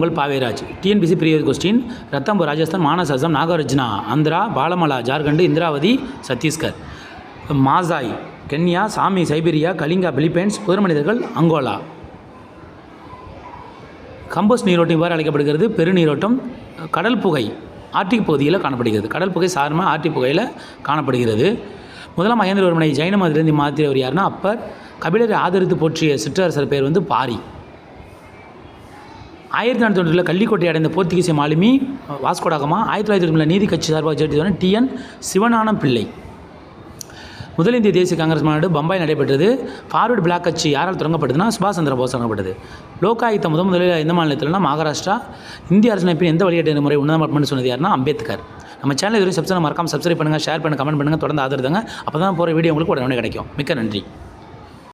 உங்கள் பாவேராஜ். TNPSC previous question. Ranthambore Rajasthan, Manas Nagarjuna Andhra, Palamau Jharkhand, Indravati Chhattisgarh. Masai Kenya, சாமி சைபீரியா, கலிங்கா பிலிப்பைன்ஸ், புதிர் மனிதர்கள் அங்கோலா. கம்போஸ்ட் நீரோட்டம் இவ்வாறு அழைக்கப்படுகிறது. பெருநீரோட்டம். கடல் புகை ஆர்டிக் பகுதியில் காணப்படுகிறது. கடல் புகை சாதாரணமாக ஆர்டிக் புகையில் காணப்படுகிறது. முதலாம் மகேந்திரவர்மனை ஜைன மதத்திலிருந்து மாற்றியவர் யாருன்னா அப்பர். கபிலரை ஆதரித்து போற்றிய சிற்றரசர் பேர் வந்து பாரி. 1490 கள்ளிக்கோட்டை அடைந்த போர்த்துகீசிய மாலுமி வாஸ்கோடாகமா. 1990 நீதி கட்சி சார்பாக ஜெயித்தவர் டிஎன் சிவஞானம் பிள்ளை. முதல் இந்திய தேசிய காங்கிரஸ் மாநாடு பம்பாயில் நடைபெற்றது. ஃபார்வர்டு பிளாக் கட்சி யாரால் தொடங்கப்பட்டதுன்னா சுபாஷ் சந்திர போஸ் தொடங்கப்பட்டது. லோகாயுத்தம் முதலில் எந்த மாநிலத்தில்னா மகாராஷ்டிரா. இந்திய அரசியலமைப்பின் எந்த வழிகாட்டு முறை உன்னதமானது சொன்னது யாருன்னா அம்பேத்கர். நம்ம சேனல் இதுவரை மறக்காம சப்ஸ்கிரைப் பண்ணுங்கள், ஷேர் பண்ணுங்கள், கமெண்ட் பண்ணுங்கள், தொடர்ந்து ஆதரவு தாங்க. அப்போ தான் போகிற வீடியோ உங்களுக்கு உடனே கிடைக்கும். மிக்க நன்றி.